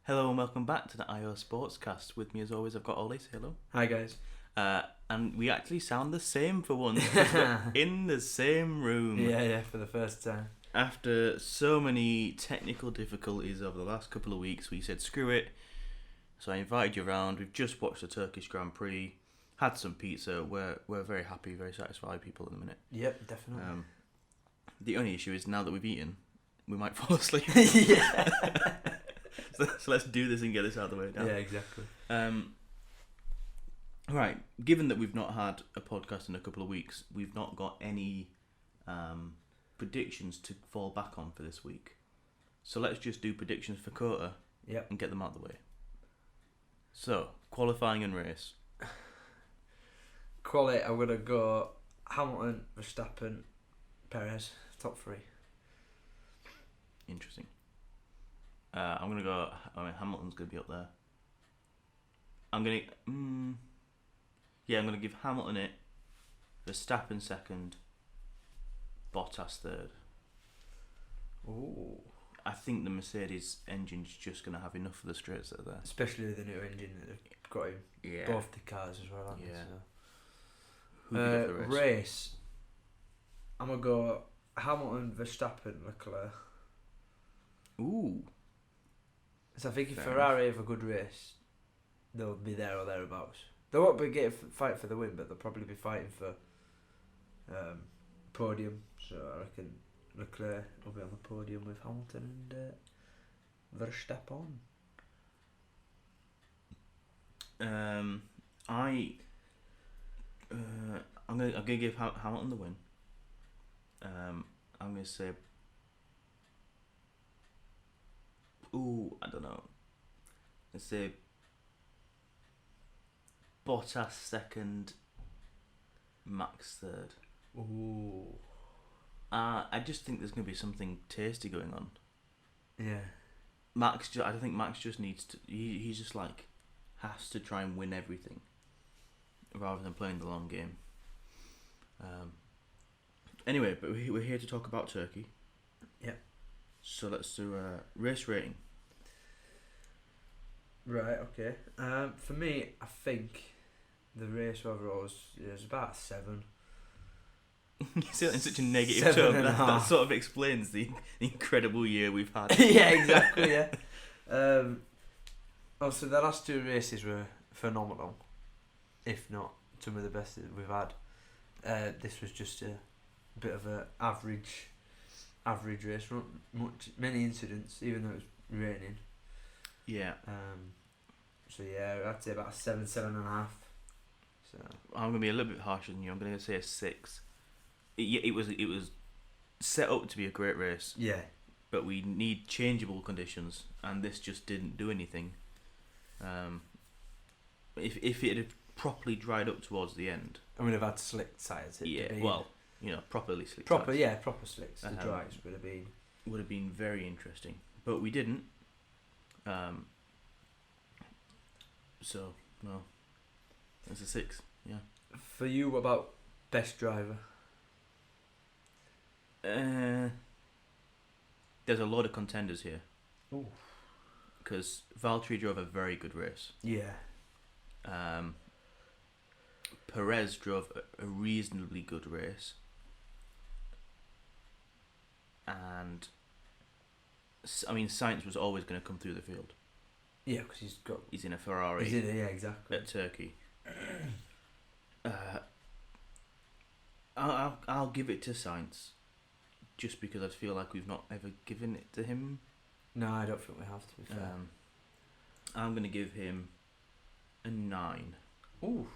Hello and welcome back to the IO Sportscast. With me as always I've got Ollie, say hello. Hi guys. And we actually sound the same for once, 'cause we're in the same room. Yeah, for the first time. After so many technical difficulties over the last couple of weeks, we said screw it. So I invited you around. We've just watched the Turkish Grand Prix, had some pizza. We're very happy, very satisfied people at the minute. Yep, definitely. The only issue is now that we've eaten, we might fall asleep. Yeah. So let's do this and get this out of the way now. Yeah, exactly. Right, given that we've not had a podcast in a couple of weeks, we've not got any predictions to fall back on for this week. So let's just do predictions for Kota and get them out of the way. So, qualifying and race. Quality, I'm going to go Hamilton, Verstappen, Perez, top three. Interesting. I'm going to go, Hamilton's going to be up there. I'm going to give Hamilton it, Verstappen second, Bottas third. Ooh. I think the Mercedes engine's just going to have enough of the straights that are there. Especially with the new engine that they've got in both the cars as well, haven't they? So. Who do you get for the race? Race, I'm going to go Hamilton, Verstappen, Leclerc. Ooh. So I think if Fair Ferrari have a good race, they'll be there or thereabouts. They won't be fight for the win, but they'll probably be fighting for podium. So I reckon Leclerc will be on the podium with Hamilton and Verstappen. I'm gonna give Hamilton the win. I'm gonna say. Ooh, I don't know. Let's say Bottas second, Max third. Ooh. I just think there's going to be something tasty going on. Yeah. I think Max just needs to. He's just like has to try and win everything, rather than playing the long game. Anyway, but we're here to talk about Turkey. Yep. So let's do a race rating. Right. Okay. For me, I think the race overall was about 7. You say that in such a negative tone. That sort of explains the incredible year we've had. Yeah, exactly. Yeah. Also, the last 2 races were phenomenal, if not some of the best that we've had. This was just a bit of an average race. Not many incidents, even though it was raining. Yeah. So yeah, I'd say about a 7.5. So I'm gonna be a little bit harsher than you. I'm gonna say a 6. It was set up to be a great race. Yeah. But we need changeable conditions, and this just didn't do anything. If it had properly dried up towards the end, I would have had slick tyres. Properly slick. Proper slicks. The Uh-huh. dries would have been very interesting, but we didn't. So no, it's a 6. Yeah. For you, what about best driver? There's a lot of contenders here. Ooh. Because Valtteri drove a very good race. Yeah. Perez drove a reasonably good race. And Sainz was always going to come through the field. Yeah, because he's in a Ferrari. Yeah, exactly. At Turkey. I'll give it to Sainz, just because I feel like we've not ever given it to him. No, I don't think we have, to be fair. I'm going to give him a 9. Ooh.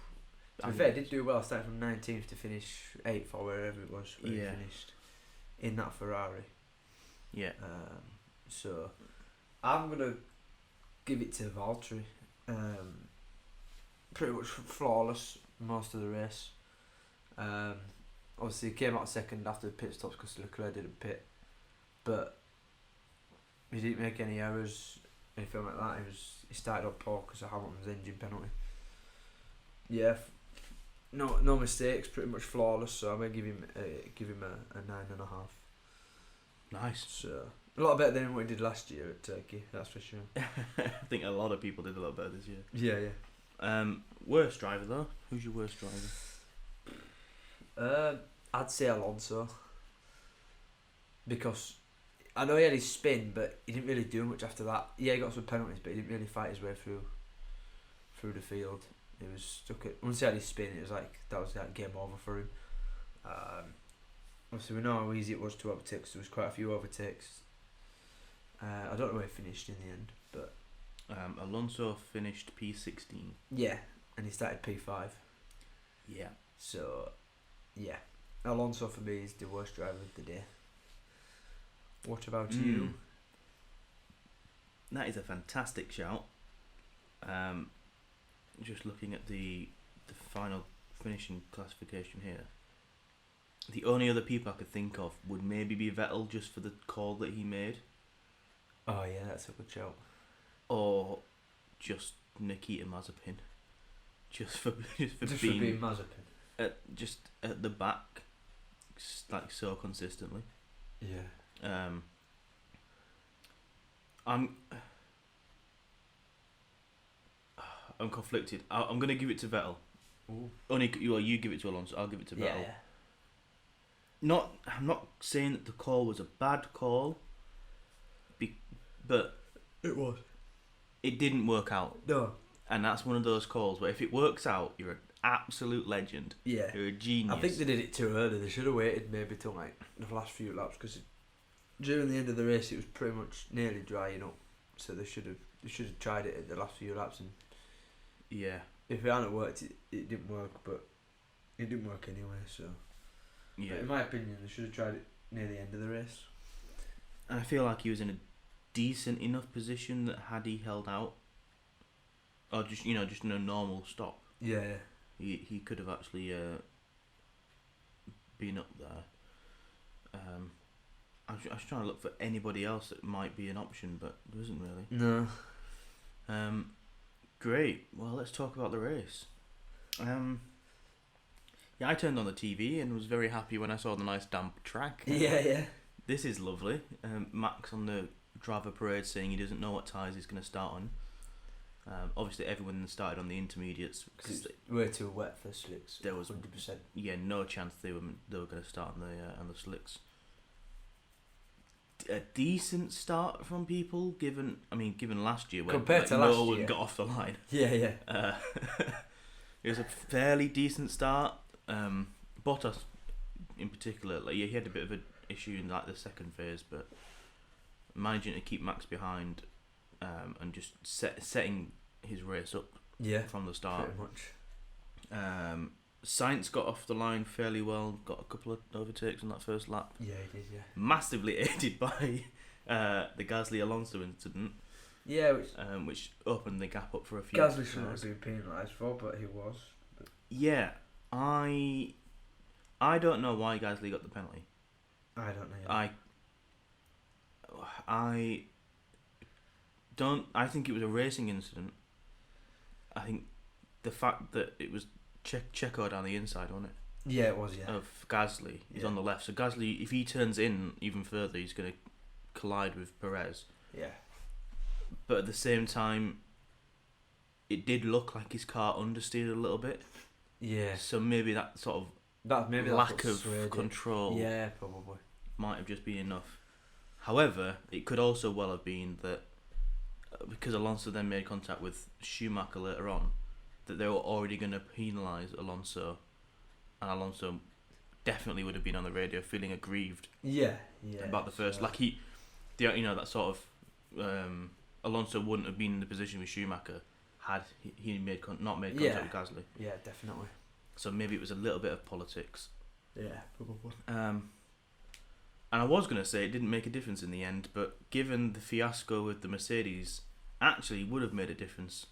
To be fair, he did do well, starting from 19th to finish 8th or wherever it was where he finished in that Ferrari. Yeah. So I'm going to give it to Valtteri. Pretty much flawless most of the race. Obviously, he came out second after the pit stops because Leclerc didn't pit, but he didn't make any errors, anything like that. He started up poor because of Hamilton's engine penalty. Yeah, no mistakes, pretty much flawless. So I'm gonna give him a 9.5. Nice. So A lot better than what he did last year at Turkey, that's for sure. I think a lot of people did a lot better this year. Yeah, yeah. Worst driver though? Who's your worst driver? I'd say Alonso. Because I know he had his spin, but he didn't really do much after that. Yeah, he got some penalties, but he didn't really fight his way through the field. He was stuck at. Once he had his spin, it was like that was like game over for him. Obviously, we know how easy it was to overtake. 'Cause there was quite a few overtakes. I don't know where he finished in the end, but Alonso finished P16. yeah, and he started P5. Yeah. So, yeah, Alonso for me is the worst driver of the day. What about you? That is a fantastic shout. Just looking at the final finishing classification here, the only other people I could think of would maybe be Vettel, just for the call that he made. Oh yeah, that's a good shout. Or just Nikita Mazepin, just for being Mazepin. Just at the back, like so consistently. Yeah. I'm conflicted. I'm gonna give it to Vettel. Ooh. Only you give it to Alonso. I'll give it to Vettel. Yeah. I'm not saying that the call was a bad call, but It was. it didn't work out. No. And that's one of those calls where if it works out, you're an absolute legend. Yeah. You're a genius. I think they did it too early. They should have waited maybe till like the last few laps, because during the end of the race it was pretty much nearly drying up. So they should have tried it at the last few laps, and yeah, if it hadn't worked, it didn't work. But it didn't work anyway. So yeah. But in my opinion, they should have tried it near the end of the race. And I feel like he was in a decent enough position that had he held out, or just in a normal stop, Yeah. he could have actually been up there. I was trying to look for anybody else that might be an option, but there isn't really. No. Great. Well, let's talk about the race. Yeah, I turned on the TV and was very happy when I saw the nice damp track. Yeah. This is lovely. Max on the driver parade saying he doesn't know what tyres he's going to start on. Obviously, everyone started on the intermediates because it's way too wet for slicks. There was 100%. Yeah, no chance they were going to start on the slicks. A decent start from people, given last year when compared to no last one year. got off the line. Yeah. It was a fairly decent start. Bottas, in particular, he had a bit of an issue in like the second phase, but managing to keep Max behind, and just setting his race up. Yeah. From the start. Pretty much. Sainz got off the line fairly well. Got a couple of overtakes on that first lap. Yeah, he did. Yeah. Massively aided by the Gasly Alonso incident. Yeah, which opened the gap up for a few. Gasly shouldn't have been penalised for, but he was. Yeah, I don't know why Gasly got the penalty. I don't know. I think it was a racing incident. I think the fact that it was Checo down the inside, wasn't it? Yeah, it was. Yeah. Of Gasly, he's on the left. So Gasly, if he turns in even further, he's going to collide with Perez. Yeah. But at the same time, it did look like his car understeered a little bit. Yeah. So maybe that sort of lack of control. Yeah, probably. Might have just been enough. However, it could also well have been that because Alonso then made contact with Schumacher later on, that they were already going to penalise Alonso, and Alonso definitely would have been on the radio feeling aggrieved. Yeah. About the first, that sort of Alonso wouldn't have been in the position with Schumacher had he not made contact with Gasly. Yeah, definitely. So maybe it was a little bit of politics. Yeah, probably. And I was going to say it didn't make a difference in the end, but given the fiasco with the Mercedes, actually would have made a difference.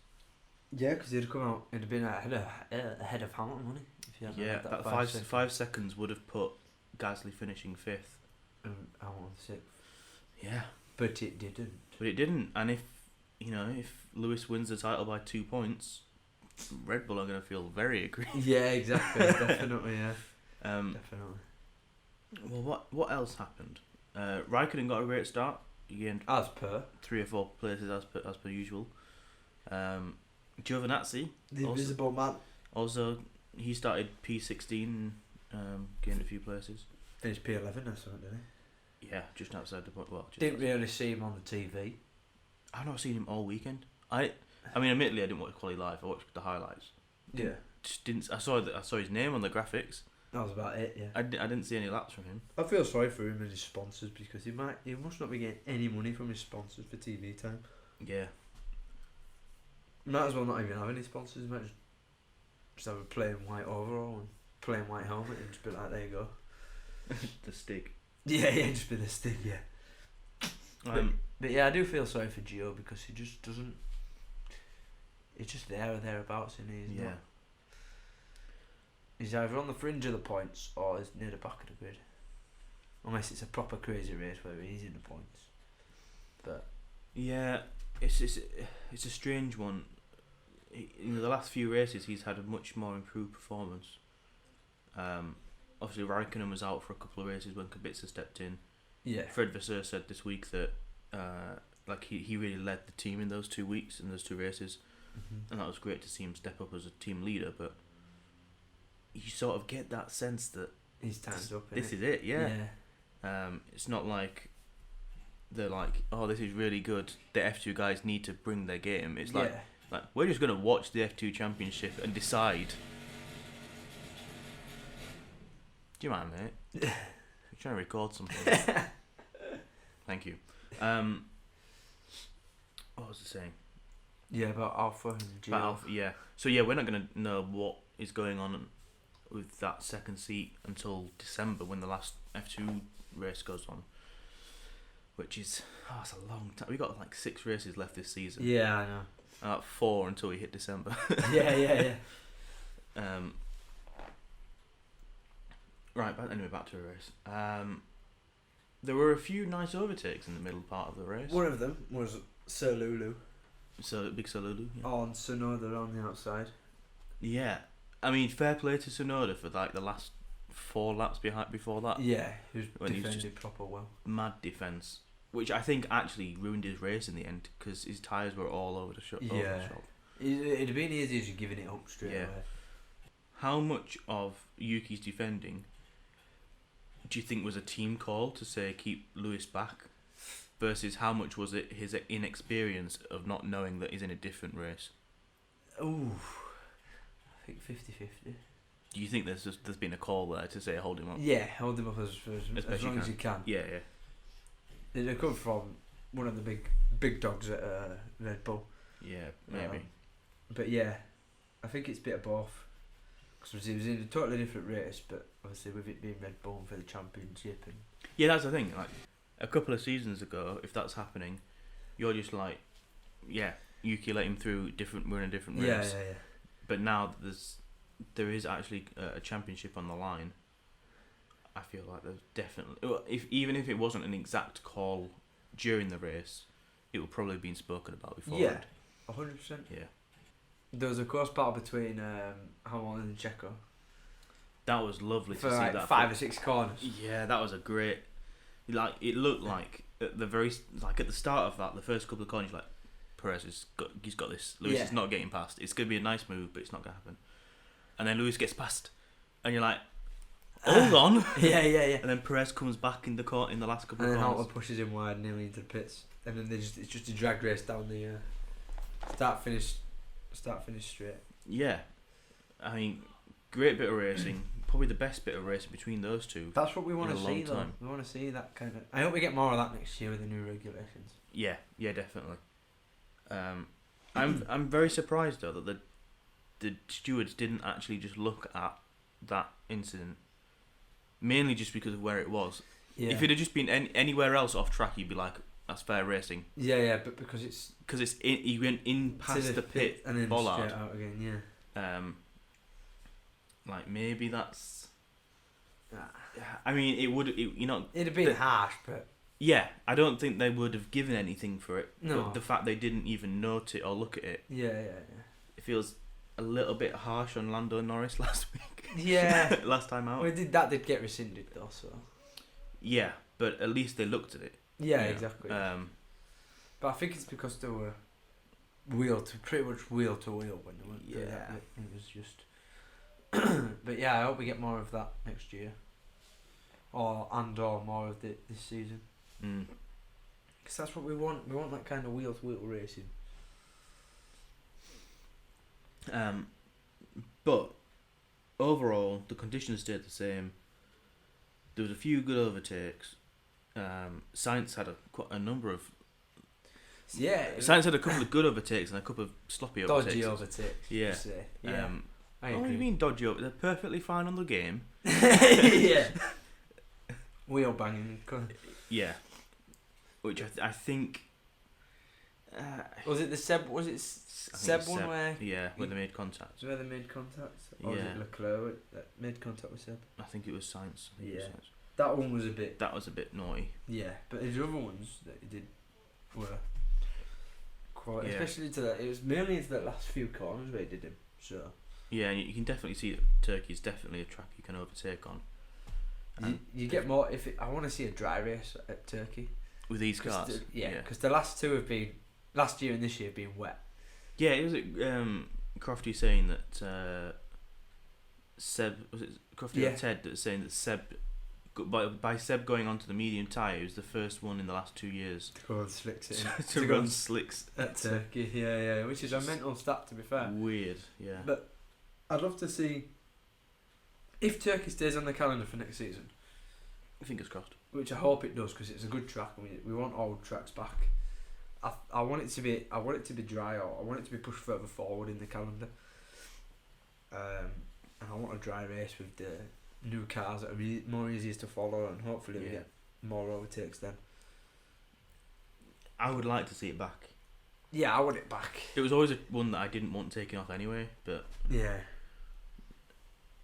Yeah, because he'd come out, it'd have been ahead of Hamilton, wouldn't he? If Yeah, that 5 seconds would have put Gasly finishing 5th. And Hamilton 6th. Yeah. But it didn't. And if Lewis wins the title by 2 points, Red Bull are going to feel very aggrieved. Yeah, exactly. Definitely, yeah. Definitely. Well, what else happened? Raikkonen got a great start. He gained As per 3 or 4 places as per usual. Giovinazzi, the also- Invisible Man, also he started P16, gained a few places. finished P11 or something, didn't Yeah, just outside the point. Well, he? Didn't really see him on the TV. I've not seen him all weekend. I mean, admittedly, I didn't watch quali live. I watched the highlights. Yeah, Just didn't. I saw his name on the graphics. that was about it. Yeah. I didn't see any laps from him. I feel sorry for him and his sponsors because he must not be getting any money from his sponsors for TV time. Yeah. Might as well not even have any sponsors. Might just have a plain white overall and plain white helmet and just be like, there you go. The stick. Yeah, just be the stick. Yeah. But yeah, I do feel sorry for Gio because he just doesn't. He's just there or thereabouts, and he's not. He's either on the fringe of the points or he's near the back of the grid. Unless it's a proper crazy race where he's in the points. But Yeah, it's a strange one. In the last few races, he's had a much more improved performance. Obviously, Raikkonen was out for a couple of races when Kubica stepped in. yeah, Fred Vasseur said this week that he really led the team in those 2 weeks, in those 2 races, and that was great to see him step up as a team leader. But you sort of get that sense that he's timed up. this is it, yeah. It's not like they're like, oh, this is really good. The F2 guys need to bring their game. It's like we're just gonna watch the F2 Championship and decide. Do you mind, mate? I'm trying to record something. Thank you. What was I saying? Yeah, about Alpha and Gio. About Alpha, yeah. So yeah, we're not gonna know what is going on with that second seat until December when the last F2 race goes on, which is it's a long time. We got like 6 races left this season. Yeah, I know. 4 until we hit December. yeah. Right, but anyway, back to the race. There were a few nice overtakes in the middle part of the race. One of them was Sir Lulu. So Big Salulu. Yeah. On Sonoda on the outside. Yeah, I mean, fair play to Sonoda for like the last 4 laps before that. Yeah, he was When he was defended proper well. Mad defense, which I think actually ruined his race in the end because his tyres were all over the shop. Yeah. It'd have been easier just giving it up straight away. How much of Yuki's defending do you think was a team call to say keep Lewis back, versus how much was it his inexperience of not knowing that he's in a different race? Ooh, I think 50-50. Do you think there's been a call there to say hold him up? Yeah, hold him up as long as you can. Yeah. It'll come from one of the big dogs at Red Bull. Yeah, maybe. But yeah, I think it's a bit of both. Because it was in a totally different race, but obviously with it being Red Bull for the championship. And Yeah, that's the thing. Like a couple of seasons ago, if that's happening, you're just like, yeah, Yuki let him through. We're in a different race. Yeah. But now there is actually a championship on the line. I feel like there's definitely, even if it wasn't an exact call during the race, it would probably have been spoken about before. Yeah, 100%. Yeah. There was a close battle between Hamilton and Checo. That was lovely for to see like that. 5 or 6 corners. Yeah, that was a great. Like it looked like at the start of that, the first couple of corners, like Perez he's got this. Lewis is not getting past. It's gonna be a nice move, but it's not gonna happen. And then Lewis gets past, and you're like, hold on. Yeah. And then Perez comes back in the last couple And of then corners. Hamilton pushes him wide nearly into the pits. And then it's just a drag race down the start finish straight. Yeah, I mean, great bit of racing. Probably the best bit of racing between those two. That's what we want in to a long see, though. time. We want to see that kind of. I hope we get more of that next year with the new regulations. Yeah, definitely. I'm very surprised though that the stewards didn't actually just look at that incident, mainly just because of where it was. Yeah. If it had just been anywhere else off track, you'd be like, that's fair racing. Yeah, but because it's he went in past the pit and then bollard. straight out again. Yeah. Like maybe that's. I mean, It'd have been harsh, but yeah, I don't think they would have given anything for it. No. But the fact they didn't even note it or look at it. yeah. It feels a little bit harsh on Lando Norris last week. Yeah. Last time out. Well, that did get rescinded though, so. Yeah, but at least they looked at it. Yeah, you know. exactly. But I think it's because they were pretty much wheel to wheel when they went through that bit. It was just. But yeah, I hope we get more of that next year, or more of this season. Because that's what we want. We want that kind of wheel to wheel racing. But overall, the conditions stayed the same. There was a few good overtakes. Sainz had quite a number of. Yeah. Sainz had a couple of good overtakes and a couple of sloppy overtakes. Dodgy overtakes. Yeah. Yeah. What do you mean dodgy over? They're perfectly fine on the game. Yeah. Wheel banging. Yeah. Which I think. Was it the Seb? Was it Seb one where? Yeah, where they made contact. Where they made contact? Or was it Leclerc that made contact with Seb? I think it was Sainz. That one was a bit. That was a bit naughty. Yeah, but the other ones that he did were quite. Especially to that. It was mainly into the last few corners where he did him. So. Yeah, and you can definitely see that Turkey is definitely a track you can overtake on. You get more I want to see a dry race at Turkey with these cars. Because the last two have been last year and this year have been wet. Yeah, it was Crofty saying that Seb was it Crofty or Ted that was saying that Seb by Seb going onto the medium tyre, he was the first one in the last 2 years to go on slicks to run slicks at Turkey. Yeah, which is a mental stat to be fair. Weird, yeah. But I'd love to see if Turkey stays on the calendar for next season. Fingers crossed. Which I hope it does because it's a good track. We want old tracks back. I want it to be dry, or I want it to be pushed further forward in the calendar. And I want a dry race with the new cars that are more easier to follow, and hopefully we get more overtakes then. I would like to see it back. Yeah, I want it back. It was always one that I didn't want taken off anyway, but yeah,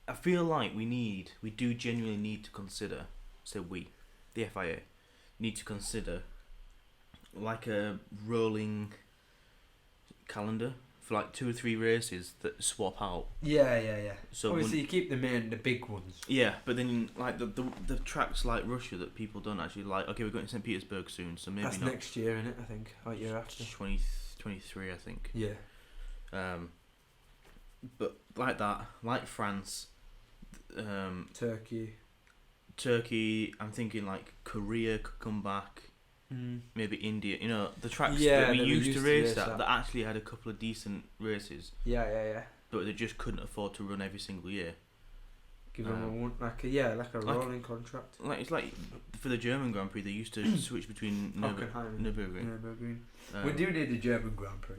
I feel like we do genuinely need to consider. So the FIA, need to consider like a rolling calendar for like 2 or 3 races that swap out. Yeah. So obviously you keep the big ones. Yeah, but then like the tracks like Russia that people don't actually like. Okay, we're going to St. Petersburg soon, so maybe that's not next year, isn't it? I think or year after. 2023, I think. Yeah. But like that, like France, Turkey. I'm thinking like Korea could come back. Maybe India. You know, the tracks that we used to race that actually had a couple of decent races. Yeah. But they just couldn't afford to run every single year. Give them a rolling contract. Like it's like for the German Grand Prix, they used to switch between Nürburgring. We do need the German Grand Prix.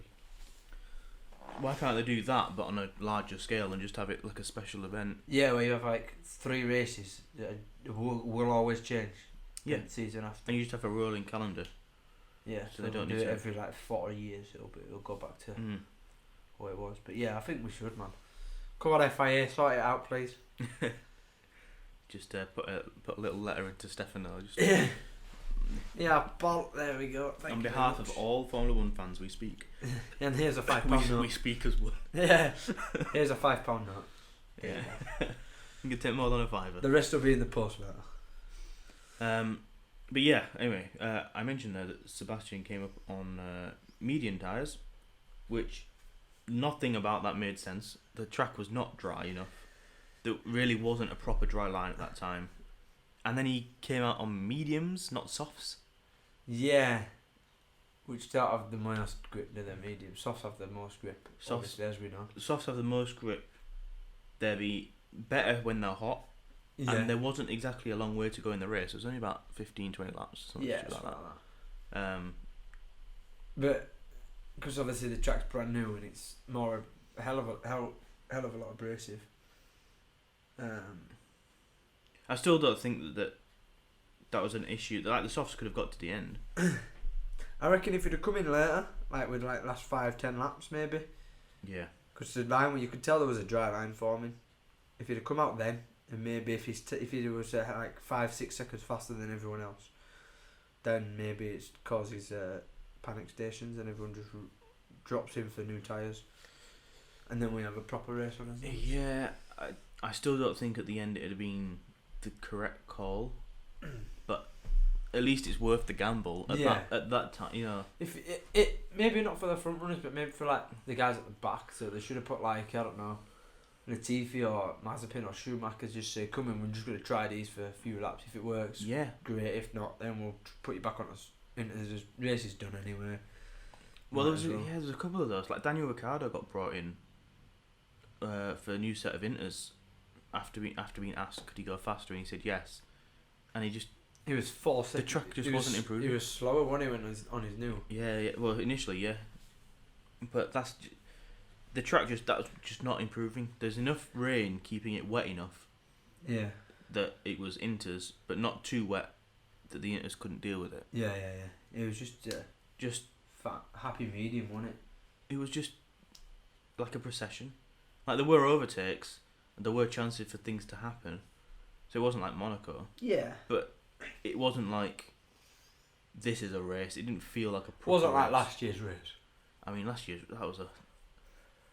Why can't they do that, but on a larger scale, and just have it like a special event? Yeah, where you have like 3 races that will always change. Yeah, season after. and you just have a rolling calendar. Yeah, so they don't do it every like 40 years. It'll go back to what it was. But yeah, I think we should, man. Come on, FIA, sort it out, please. Just put a little letter into Stefano. Yeah, there we go. Thank on you behalf of all Formula 1 fans, we speak. And here's a £5 note. We speak as one. Yeah, here's a £5 note. Yeah, you can take more than a £5. The rest will be in the post later. But yeah, anyway, I mentioned there that Sebastian came up on medium tyres, which nothing about that made sense. The track was not dry enough. There really wasn't a proper dry line at that time. And then he came out on mediums, not softs. Yeah, which don't have the most grip to the medium. Softs have the most grip, obviously, as we know. Softs have the most grip. They'll be better when they're hot. Yeah. And there wasn't exactly a long way to go in the race. It was only about 15, 20 laps. Something like that. But because obviously the track's brand new and it's more a hell of a lot abrasive. I still don't think that was an issue. Like the softs could have got to the end. I reckon if it'd have come in later, like with like last 5-10 laps maybe. Yeah. Because the line where you could tell there was a dry line forming. If he'd have come out then, and maybe if he was like 5-6 seconds faster than everyone else, then maybe it causes panic stations and everyone just drops in for new tyres, and then we have a proper race on us. Yeah, I still don't think at the end it'd have been the correct call, but at least it's worth the gamble at Yeah. that time. You know. If it maybe not for the front runners, but maybe for like the guys at the back. So they should have put like, I don't know, Latifi or Mazepin or Schumacher, just say, come in, we're just going to try these for a few laps. If it works, Yeah. great. If not, then we'll put you back on us. The race is done anyway. Well, there was a couple of those. Like Daniel Ricciardo got brought in for a new set of Inters after being asked could he go faster, and he said yes, and he was forced. The track just wasn't improving. He was slower when he went on his new. Yeah. Well, initially, yeah, but the track that's just not improving. There's enough rain keeping it wet enough. Yeah. That it was Inters, but not too wet that the Inters couldn't deal with it. Yeah. It was just fat, happy medium, wasn't it? It was just like a procession. Like there were overtakes, and there were chances for things to happen. So it wasn't like Monaco. Yeah. But it wasn't like this is a race. It didn't feel like a proper wasn't like race. last year's race. I mean, last year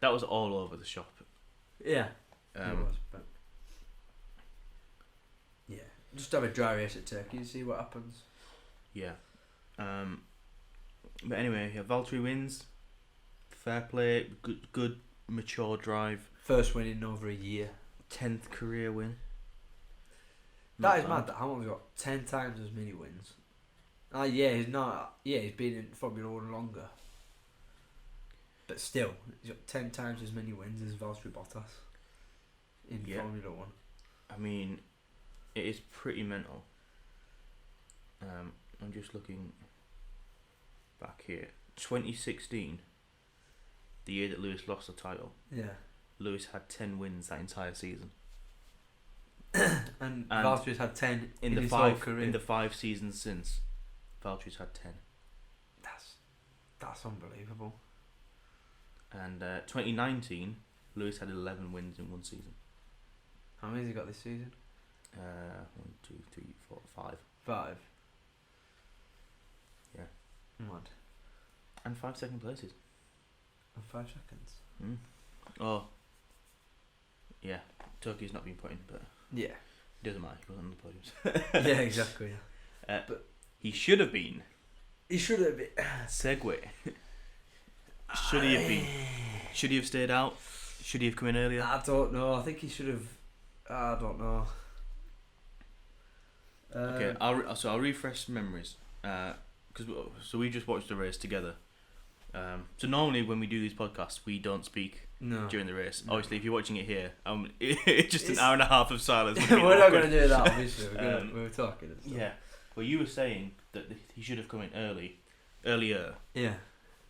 that was all over the shop. Yeah. It was, but yeah, just have a dry race at Turkey and see what happens. Yeah. But anyway, yeah, Valtteri wins. Fair play. Good, mature drive. First win in over a year. 10th career win. That is mad that Hamilton's got 10 times as many wins. Yeah, he's not. Yeah, he's been in Formula 1 longer. But still, he's got 10 times as many wins as Valtteri Bottas in Formula 1. I mean, it is pretty mental. I'm just looking back here. 2016, the year that Lewis lost the title. Yeah. Lewis had 10 wins that entire season. and Valtteri's had 10 in his whole career. In the 5 seasons since, Valtteri's had 10. That's unbelievable. And 2019, Lewis had 11 wins in one season. How many has he got this season? 1, 2, 3, 4, 5. 5. Yeah. Mad. And 5 second places. And 5 seconds. Mm. Oh. Yeah. Turkey's not been put in, but Yeah. it doesn't matter. He wasn't on the podiums. Yeah, exactly. But he should have been. He should have been. Segue. Should he have been? Should he have stayed out? Should he have come in earlier? I don't know. I think he should have. I don't know. Okay, I'll refresh some memories. So we just watched the race together. So normally when we do these podcasts, we don't speak during the race. No. Obviously, if you're watching it here, it's just an hour and a half of silence. We're not going to do that, obviously. We were talking and stuff. Yeah. Well, you were saying that he should have come in earlier. Yeah.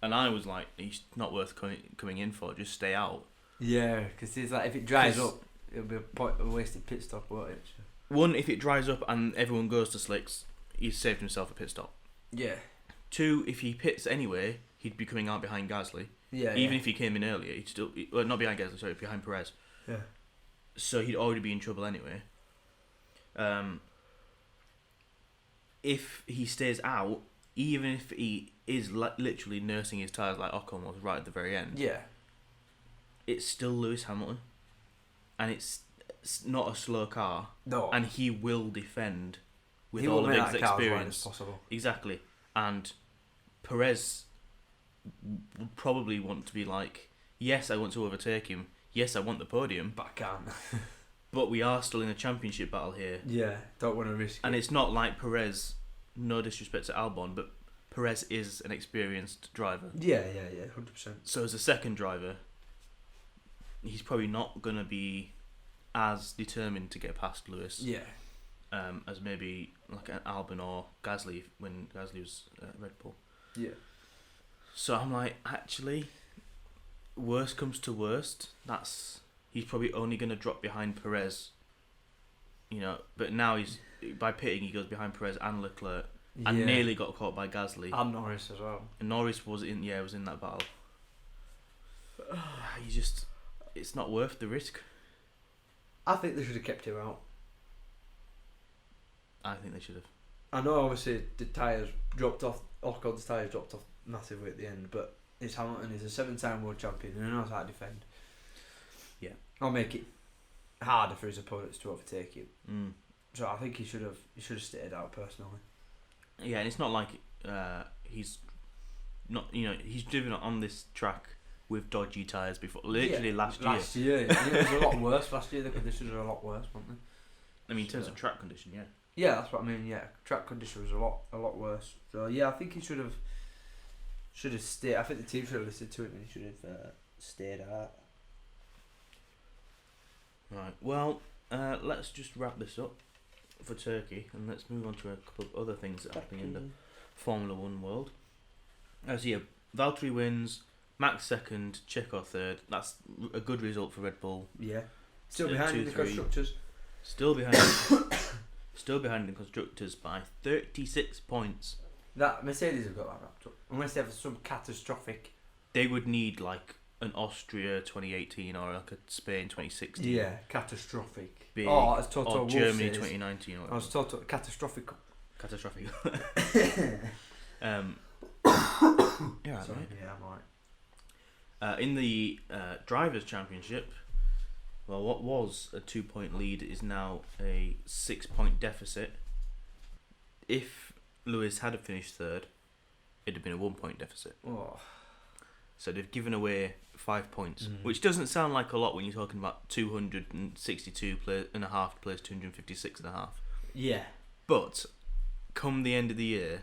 And I was like, he's not worth coming in for. Just stay out. Yeah, because it's like if it dries up, it'll be a wasted pit stop, won't it? One, if it dries up and everyone goes to slicks, he's saved himself a pit stop. Yeah. 2, if he pits anyway, he'd be coming out behind Gasly. Yeah. Even if he came in earlier, he'd still not behind Gasly, sorry, behind Perez. Yeah. So he'd already be in trouble anyway. If he stays out, even if he is literally nursing his tyres like Ocon was right at the very end, yeah, it's still Lewis Hamilton, and it's not a slow car. No, and he will defend with he all of his experience. As wide as possible. Exactly, and Perez would probably want to be like, yes, I want to overtake him. Yes, I want the podium, but I can't. But we are still in a championship battle here. Yeah, don't want to risk and it. It's not like Perez, no disrespect to Albon, but Perez is an experienced driver. Yeah, 100%. So as a second driver, he's probably not going to be as determined to get past Lewis. Yeah. As maybe like an Albon or Gasly when Gasly was at Red Bull. Yeah. So I'm like, actually, worst comes to worst, he's probably only going to drop behind Perez. You know, but now by pitting he goes behind Perez and Leclerc, and nearly got caught by Gasly and Norris as well. And Norris was in that battle. It's not worth the risk. I think they should have kept him out. I think they should have. I know, obviously, the tyres dropped off. Ocon's tyres dropped off massively at the end, but it's Hamilton. He's a 7-time world champion and he knows how to defend. Yeah, I'll make it harder for his opponents to overtake him. Mm. So I think he should have stayed out personally. Yeah, and it's not like he's not. He's driven on this track with dodgy tyres before. Literally last year. Last year, it was a lot worse. Last year, the conditions were a lot worse, weren't they? I mean, in terms of track condition, yeah. Yeah, that's what I mean. Yeah, track condition was a lot worse. So yeah, I think he should have stayed. I think the team should have listened to him and he should have stayed out. Right. Well, let's just wrap this up for Turkey, and let's move on to a couple of other things that are happening in the Formula One world. As Valtteri wins, Max second, Checo third. That's a good result for Red Bull. Yeah. Still behind in the constructors. Still behind. Still behind the constructors by 36 points. That Mercedes have got that wrapped up. Unless they have some catastrophic. They would need like an Austria 2018 or like a Spain 2016. Yeah, catastrophic. Big, as Toto or Wolff Germany says, 2019 or whatever. as Toto catastrophic. Catastrophic. Yeah, Sorry, right. yeah, I'm right. In the Drivers' Championship, well, what was a 2-point lead is now a 6-point deficit. If Lewis had finished third, it'd have been a 1-point deficit. Oh. So they've given away 5 points, which doesn't sound like a lot when you're talking about 262 and a half to place 256 and a half. Yeah. But come the end of the year,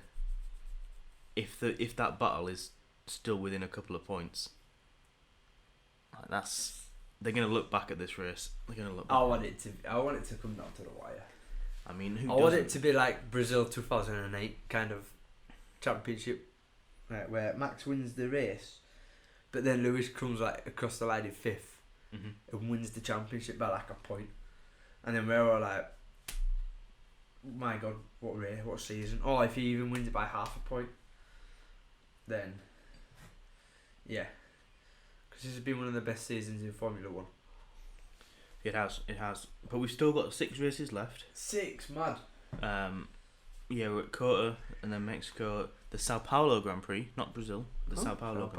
if that battle is still within a couple of points, they're gonna look back at this race. They're gonna look. I want it to come down to the wire. I mean, I want it to be like Brazil 2008 kind of championship, right, where Max wins the race, but then Lewis comes like across the line in 5th and wins the championship by like a point, and then we're all like, my God, what race, what season? Or if he even wins it by half a point, then yeah, because this has been one of the best seasons in Formula One. It has, but we've still got 6 races left. 6, mad. Yeah, we're at Cota and then Mexico, the Sao Paulo Grand Prix, not Brazil, the Sao Paulo.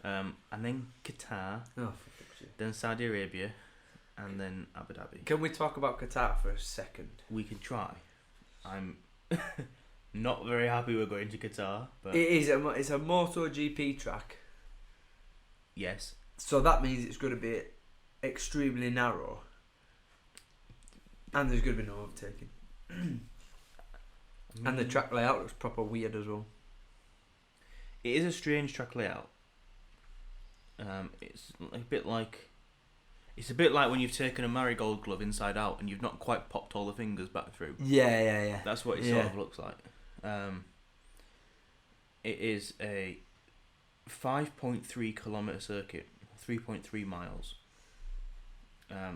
And then Qatar, then Saudi Arabia, and then Abu Dhabi. Can we talk about Qatar for a second? We can try. I'm not very happy we're going to Qatar, but it's a MotoGP track. Yes. So that means it's going to be extremely narrow, and there's going to be no overtaking. And the track layout looks proper weird as well. It is a strange track layout. It's a bit like when you've taken a marigold glove inside out and you've not quite popped all the fingers back through. Yeah. That's what it sort of looks like. It is a 5.3 kilometre circuit, 3.3 miles.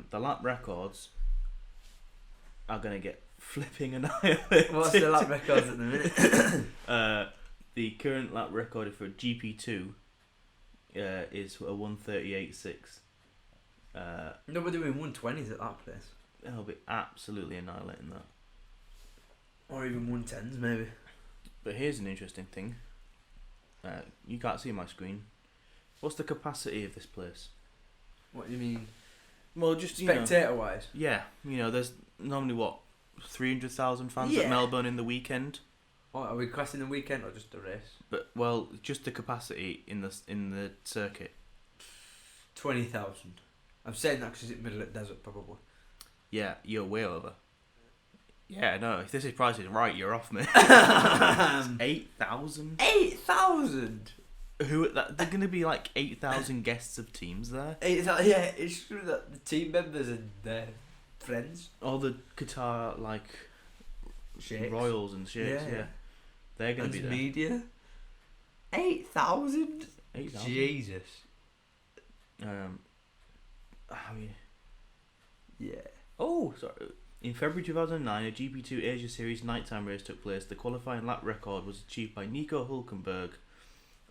The lap records are going to get flipping annihilated. What's the lap records at the minute? The current lap record for GP2 is a 1:38.6. No, we're doing 120s at that place. They'll be absolutely annihilating that. Or even 110s, maybe. But here's an interesting thing. You can't see my screen. What's the capacity of this place? What do you mean? Well, just spectator-wise. Yeah, there's normally 300,000 fans at Melbourne in the weekend. Oh, are we classing the weekend or just the race? But just the capacity in the circuit. 20,000. I'm saying that because it's in the middle of the desert, probably. Yeah, you're way over. Yeah, no. If this is Price is Right, you're off, mate. 8,000. 8,000. They're going to be like 8,000 guests of teams there. Yeah, it's true that the team members and their friends. All the Qatar Sheikhs. royals and sheikhs, yeah. They're going to be there. Media. 8,000. 8,000. Jesus. Yeah. Oh, sorry. In February 2009, a GP2 Asia Series nighttime race took place. The qualifying lap record was achieved by Nico Hülkenberg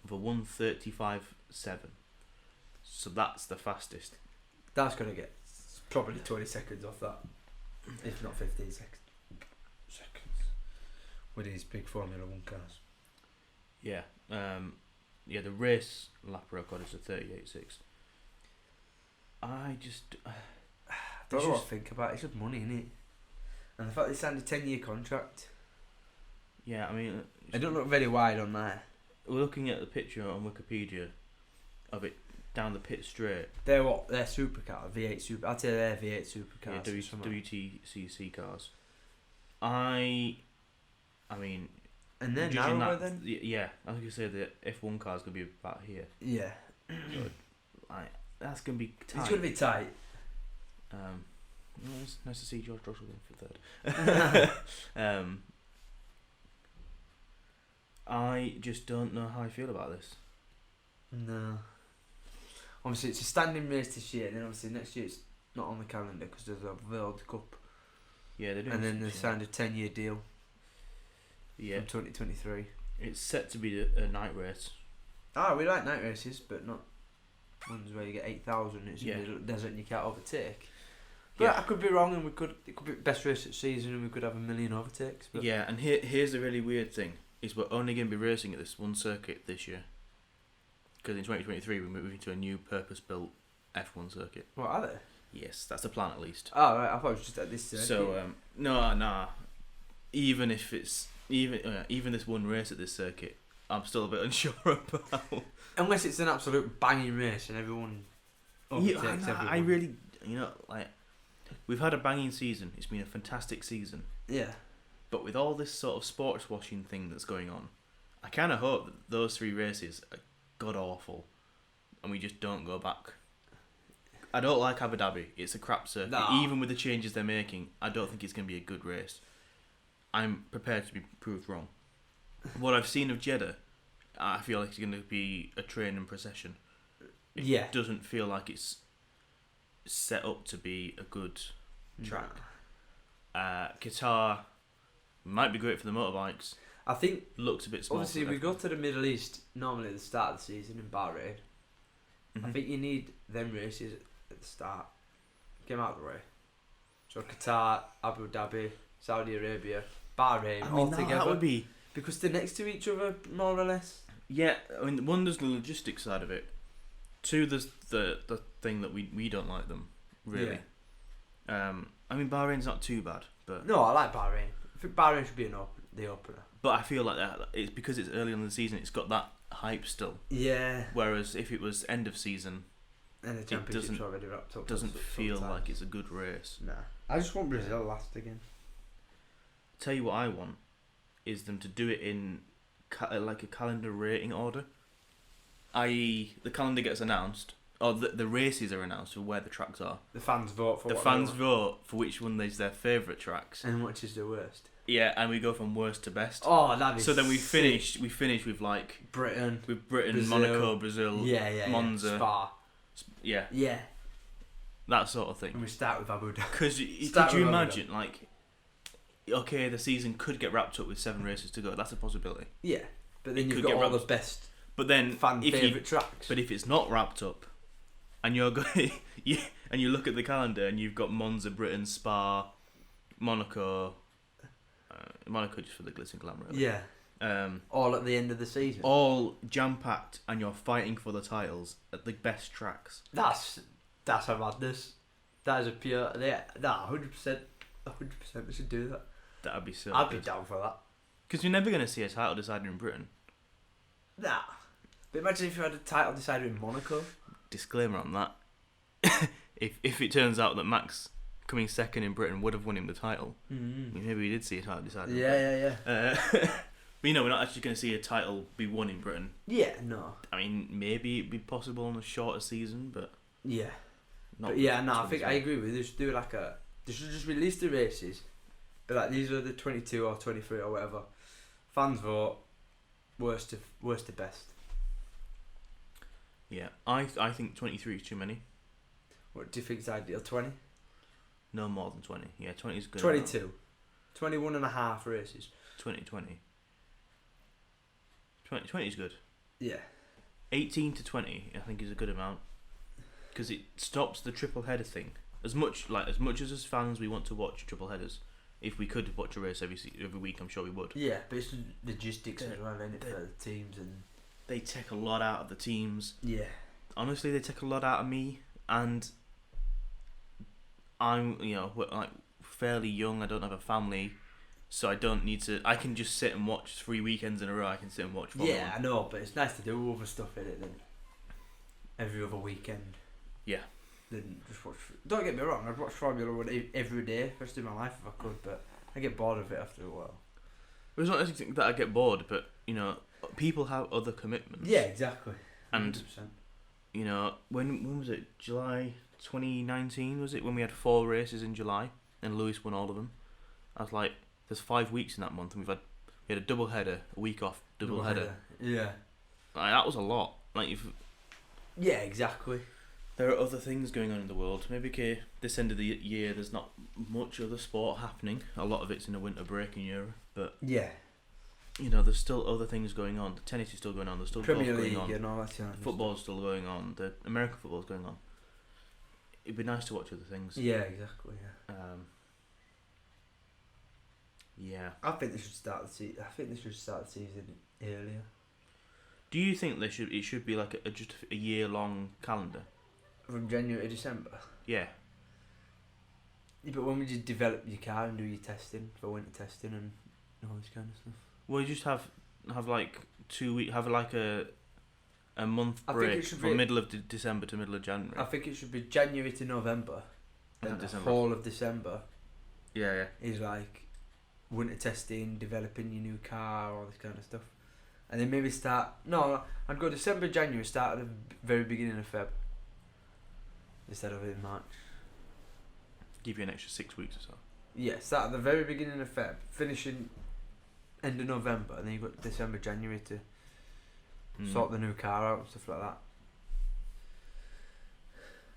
of a 1:35.7. So that's the fastest. That's going to get probably 20 seconds off that. If not 15 seconds. With these big Formula 1 cars. Yeah. The race lap record is a 38.6. I don't know what to think about it. It's just money, innit? And the fact they signed a 10-year contract. Yeah, I mean, They don't look very wide on there. we're looking at the picture on Wikipedia of it down the pit straight. They're what? They're supercar, V8 super. I'd say they're V8 supercars. Yeah, WTCC cars. I mean, And then judging narrower that, then? yeah, I was gonna say the F1 car's gonna be about here. Yeah. So, that's gonna be tight. It's going to be tight. It's nice to see George Russell in for third. I just don't know how I feel about this. No. Obviously, it's a standing race this year, and then obviously next year it's not on the calendar because there's a World Cup. Yeah, they're doing. And then they signed a 10-year deal. Yeah. From 2023. It's set to be a night race. We like night races, but not ones where you get 8,000. It's in the desert and you can't overtake. But I could be wrong, and it could be best race of the season, and we could have 1 million overtakes. But yeah, and here's the really weird thing: is we're only going to be racing at this one circuit this year. Because in 2023 we're moving to a new purpose-built F1 circuit. What are they? Yes, that's the plan at least. Oh right, I thought it was just at this circuit. So no. Even if it's even this one race at this circuit, I'm still a bit unsure about. Unless it's an absolute banging race and everyone overtakes everyone. I really, we've had a banging season. It's been a fantastic season. Yeah. But with all this sort of sports washing thing that's going on, I kind of hope that those 3 races are god awful, and we just don't go back. I don't like Abu Dhabi. It's a crap circuit. Nah. Even with the changes they're making, I don't think it's going to be a good race. I'm prepared to be proved wrong. What I've seen of Jeddah, I feel like it's going to be a training procession. It doesn't feel like it's set up to be a good track. Qatar might be great for the motorbikes. I think looks a bit small. Obviously, we go to the Middle East normally at the start of the season in Bahrain. Mm-hmm. I think you need them races at the start. Get them out of the way. So Qatar, Abu Dhabi, Saudi Arabia, Bahrain, all together. That would be because they're next to each other more or less. Yeah, I mean, one, there's the logistics side of it. 2, there's the thing that we don't like them really. Yeah. I mean, Bahrain's not too bad, but no, I like Bahrain. I think Bahrain should be the opener. But I feel like that it's because it's early on in the season. It's got that hype still. Yeah. Whereas if it was end of season, and the championship's already wrapped up. Doesn't feel like it's a good race. Nah. I just want Brazil last again. Tell you what I want is them to do it in like a calendar rating order. I.e., the calendar gets announced, or the races are announced for where the tracks are. The fans vote for. The fans vote for which one is their favourite tracks. And which is the worst. Yeah, and we go from worst to best. Oh, that'd be so then we sick. finish with like Britain, Brazil, Monaco, Brazil, Monza, Spa. Yeah, that sort of thing. And we start with Abu Dhabi. Because could you imagine, like, okay, the season could get wrapped up with 7 races to go. That's a possibility. Yeah, but then you've got all the best. But then fan favourite tracks. But if it's not wrapped up, and you're going, and you look at the calendar and you've got Monza, Britain, Spa, Monaco. Monaco just for the glitz and glamour. Really. Yeah. All at the end of the season. All jam packed, and you're fighting for the titles at the best tracks. That's a madness. That is a pure. 100%. We should do that. That'd be so. I'd be down for that. Because you're never going to see a title decider in Britain. Nah. But imagine if you had a title decider in Monaco. Disclaimer on that. if it turns out that Max coming second in Britain would have won him the title, maybe we did see a title decider. Yeah. But we're not actually going to see a title be won in Britain. Yeah, no. I mean, maybe it'd be possible on a shorter season, but yeah. not. But yeah, no, I think I agree with you. They should do they should just release the races, but like these are the 22 or 23 or whatever. Fans vote worst to best. Yeah, I think 23 is too many. What do you think is ideal? 20? No more than 20. Yeah, 20 is good. 22. 21 and a half races. 20 is good. Yeah. 18 to 20, I think, is a good amount. Because it stops the triple header thing. As much as fans, we want to watch triple headers. If we could watch a race every week, I'm sure we would. Yeah, but it's logistics as well, isn't it, for the teams and. They take a lot out of the teams. Yeah. Honestly, they take a lot out of me, and I'm fairly young. I don't have a family, so I don't need to. I can just sit and watch 3 weekends in a row. I can sit and watch Formula Yeah, I know, but it's nice to do other stuff in it than every other weekend. Yeah. Then just watch. Don't get me wrong, I'd watch Formula One every day, rest of my life if I could, but I get bored of it after a while. Well, it's not necessarily that I get bored, but people have other commitments. Yeah, exactly. And 100%. When was it? July 2019 was it when we had 4 races in July and Lewis won all of them? I was like, there's 5 weeks in that month, and we had a double header, a week off, double header. Yeah. Like, that was a lot. Yeah, exactly. There are other things going on in the world. Maybe this end of the year there's not much other sport happening. A lot of it's in a winter break in Europe, but yeah, there's still other things going on. The tennis is still going on. There's still Premier golf League going on. and all that. Football's still going on. The American football's going on. It'd be nice to watch other things. Yeah, exactly. Yeah. Yeah. I think they should start the season earlier. Do you think it should be like just a year-long calendar? From January to December? Yeah. Yeah, but when would you develop your car and do your testing for winter testing and all this kind of stuff? Well, you just have like 2 weeks, have like a month break from middle of December to middle of January. I think it should be January to November, and the whole of December. Yeah. Is like winter testing, developing your new car, all this kind of stuff, and then maybe I'd go December, January, start at the very beginning of Feb, instead of in March. Give you an extra 6 weeks or so. Yeah, start at the very beginning of Feb, finishing end of November, and then you've got December, January to sort the new car out and stuff like that.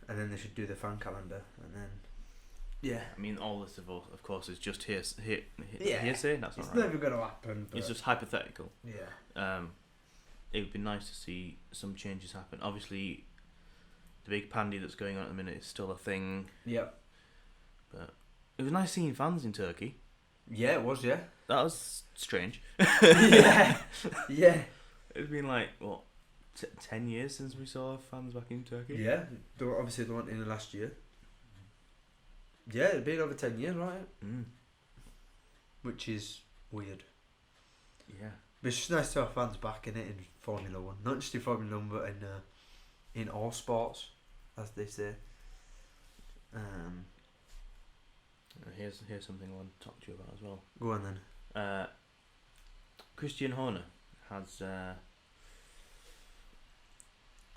And then they should do the fan calendar, and then I mean, all this of course is just hearsay. That's not it's right. never going to happen. It's just hypothetical. Yeah. It would be nice to see some changes happen. Obviously, the big pandy that's going on at the minute is still a thing. Yep. But it was nice seeing fans in Turkey. Yeah, it was. Yeah. That was strange. Yeah. Yeah. It's been like 10 years since we saw fans back in Turkey. Yeah, they weren't in the last year. Yeah, it'd been over 10 years, right? Which is weird. Yeah. But it's just nice to have fans back in Formula One, not just in Formula One, but in all sports, as they say. Here's something I want to talk to you about as well. Go on then. Christian Horner has.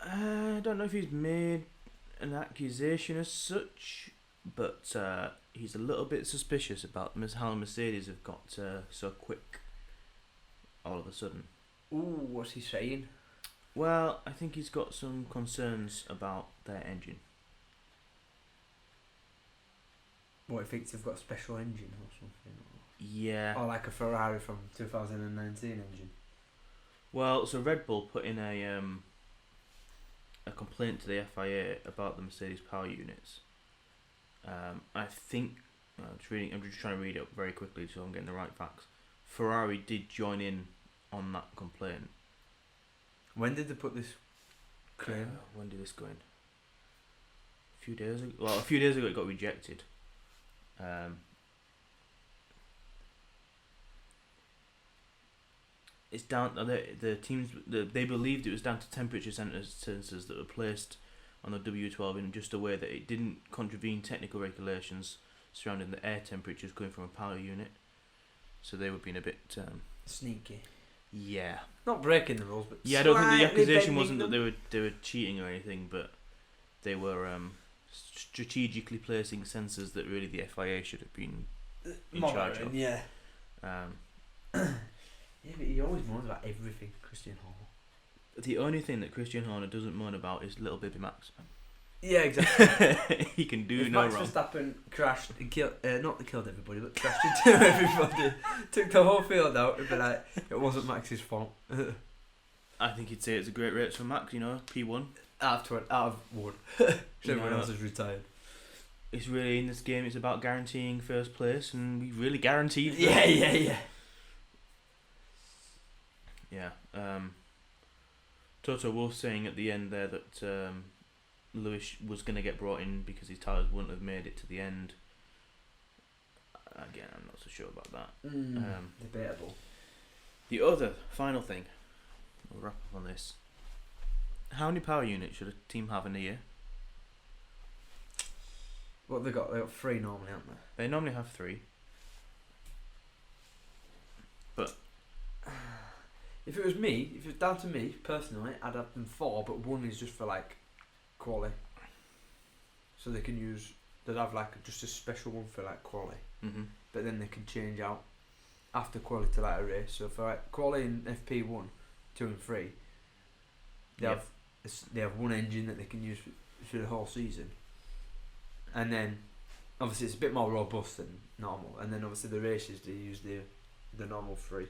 I don't know if he's made an accusation as such, but he's a little bit suspicious about how Mercedes have got so quick all of a sudden. Ooh, what's he saying? Well, I think he's got some concerns about their engine. What, he thinks they've got a special engine or something? Yeah. Or like a Ferrari from 2019 engine? Well, so Red Bull put in a complaint to the FIA about the Mercedes power units. I think I'm just trying to read it very quickly so I'm getting the right facts. Ferrari did join in on that complaint. When did they put this claim? When did this go in? A few days ago. Well, a few days ago it got rejected. It's down. The teams. They believed it was down to temperature sensors that were placed on the W12 in just a way that it didn't contravene technical regulations surrounding the air temperatures coming from a power unit. So they were being a bit sneaky. Yeah. Not breaking the rules, but yeah. I don't think the accusation wasn't that they were cheating or anything, but they were strategically placing sensors that really the FIA should have been in charge of. Yeah. Yeah, but he always moans about everything, Christian Horner. The only thing that Christian Horner doesn't moan about is little baby Max. Yeah, exactly. He can do if no Max wrong. Verstappen crashed and killed, not killed everybody, but crashed into everybody, took the whole field out, it'd be like, it wasn't Max's fault. I think he'd say it's a great race for Max, P1. Out of one. Everyone else is retired. It's really, in this game, it's about guaranteeing first place, and we really guaranteed that. Yeah. Yeah. Toto Wolff saying at the end there that Lewis was going to get brought in because his tyres wouldn't have made it to the end. again, I'm not so sure about that. Debatable. The other final thing, we'll wrap up on this. How many power units should a team have in a year? What have they got? They got 3 normally, haven't they? They normally have 3. But if it was down to me personally, I'd have them 4, but 1 is just for like quali. So they can use. They'd have like just a special one for like quali. But then they can change out after quali to like a race. So for like quali in FP1, 2 and 3, they have 1 engine that they can use for the whole season. And then obviously it's a bit more robust than normal. And then obviously the races they use the normal 3.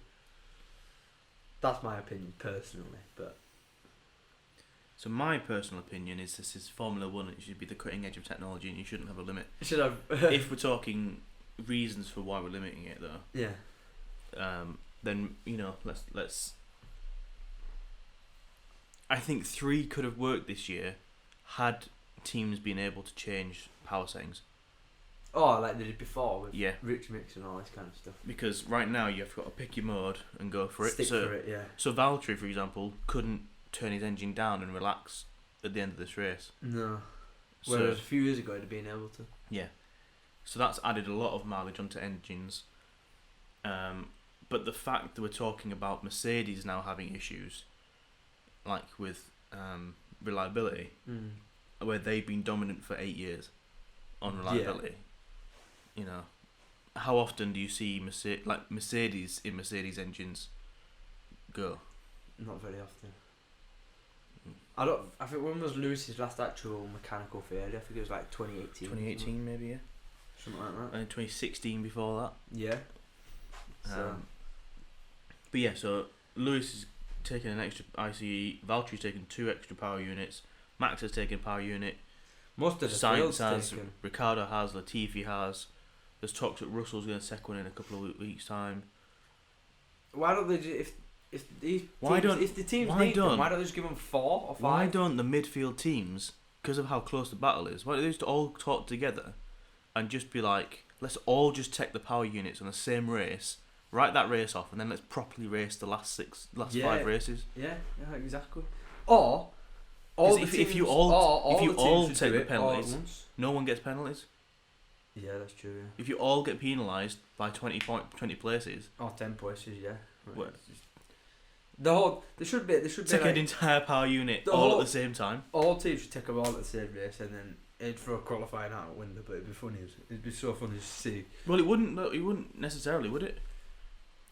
That's my opinion personally, but. So my personal opinion is this is Formula 1 and it should be the cutting edge of technology and you shouldn't have a limit. Should have. If we're talking reasons for why we're limiting it though. Yeah. Then, let's I think 3 could have worked this year had teams been able to change power settings. Oh, like they did before with Yeah. rich mix and all this kind of stuff. Because right now you've got to pick your mode and go for it. Stick for it, yeah. So Valtteri, for example, couldn't turn his engine down and relax at the end of this race. No. Whereas a few years ago he'd been able to. Yeah. So that's added a lot of mileage onto engines. But the fact that we're talking about Mercedes now having issues, like with reliability, where they've been dominant for 8 years on reliability. How often do you see Mercedes in Mercedes engines go? Not very often. I think when was Lewis's last actual mechanical failure? I think it was like 2018. 2018 maybe, yeah. Something like that. And 2016 before that. Yeah. So. But yeah, so Lewis is taking an extra ICE. Valtteri's taking 2 extra power units. Max has taken a power unit. Most of the Sainz field's has, taken. Ricciardo has, Latifi has. There's talks that Russell's going to take one in a couple of weeks' time. Why don't they if the teams why need them, why don't they just give them 4 or 5? Why don't the midfield teams, because of how close the battle is, why don't they just all talk together and just be like, let's all just take the power units on the same race, write that race off, and then let's properly race the last 5 races. Yeah, exactly. Or if you all take the penalties, once. no one gets penalties. Yeah, that's true. Yeah. If you all get penalised by 20 places, or 10 places, yeah. Right. What? There should be take like, an entire power unit all at the same time. All teams should take them all at the same race, and then it'd throw a qualifying out a window. But it'd be funny. It'd be so funny to see. Well, it wouldn't necessarily, would it?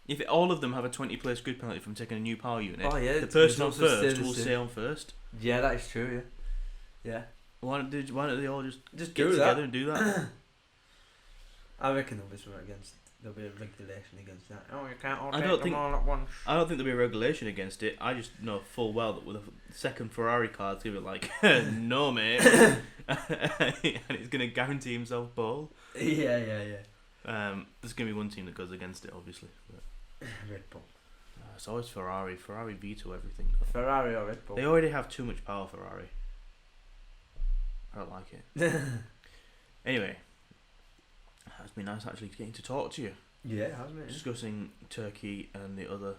If all of them have a 20-place grid penalty from taking a new power unit, the person on first will stay on first. Yeah, that is true. Yeah. Why don't they all just get do together that. and do that? I reckon there'll be a regulation against that. Oh, you can't all I take don't them think- all at once. I don't think there'll be a regulation against it. I just know full well that with a second Ferrari car, it's going to be like, no, mate. And it's going to guarantee himself pole. Yeah. There's going to be one team that goes against it, obviously. But, Red Bull. it's always Ferrari. Ferrari veto everything. Ferrari or Red Bull? They already have too much power, Ferrari. I don't like it. Anyway, it's been nice actually getting to talk to you. Yeah, hasn't it? Discussing Turkey and the other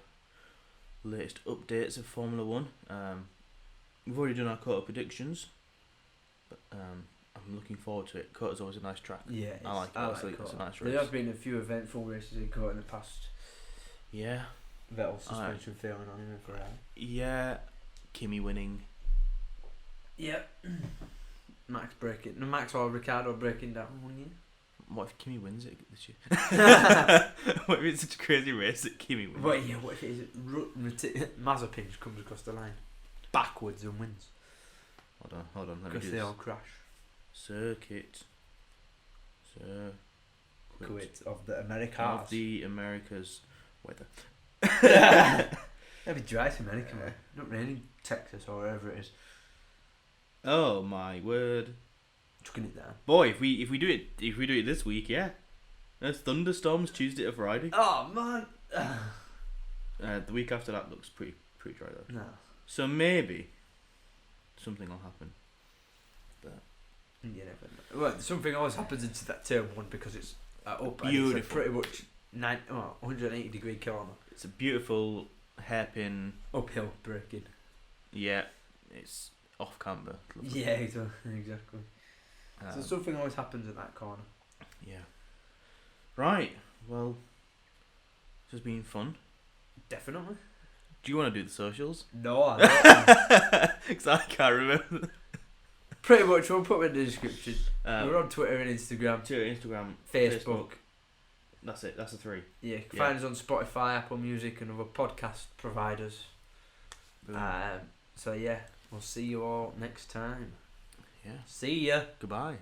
latest updates of Formula 1. We've already done our Kota predictions, but I'm looking forward to it. Kota's always a nice track. Yeah, I like it. It's a nice race. There have been a few eventful races in Kota in the past. Yeah. Vettel suspension failing on him for Ferrari. Yeah. Kimi winning. Yep. Max or Ricciardo breaking down 1 year. What if Kimi wins it this year? What if it's such a crazy race that Kimi wins? Well, yeah, what if it is Mazepin just comes across the line backwards and wins? Hold on. Let me Because do they this. all crash. Circuit Quit of the Americas. of the Americas weather. That'd be dry to America, man. Not raining Texas or wherever it is. Oh my word! Chucking it down. Boy, if we do it this week, yeah. There's thunderstorms Tuesday to Friday. Oh man. The week after that looks pretty dry though. No. So maybe something will happen. But You never know. Well, something always happens into that turn 1 because it's up, and Beautiful. it's a pretty much 180 degree corner. It's a beautiful hairpin. Uphill braking. Yeah, it's off camber. Yeah, exactly. So something always happens in that corner. Yeah. Right. Well, this has been fun. Definitely. Do you want to do the socials? No, I don't. Because I can't remember. Pretty much, we'll put them in the description. We're on Twitter and Instagram. Twitter, Instagram, Facebook. That's it. That's the three. Yeah, you can find us on Spotify, Apple Music, and other podcast providers. So yeah, we'll see you all next time. Yeah. See ya. Goodbye.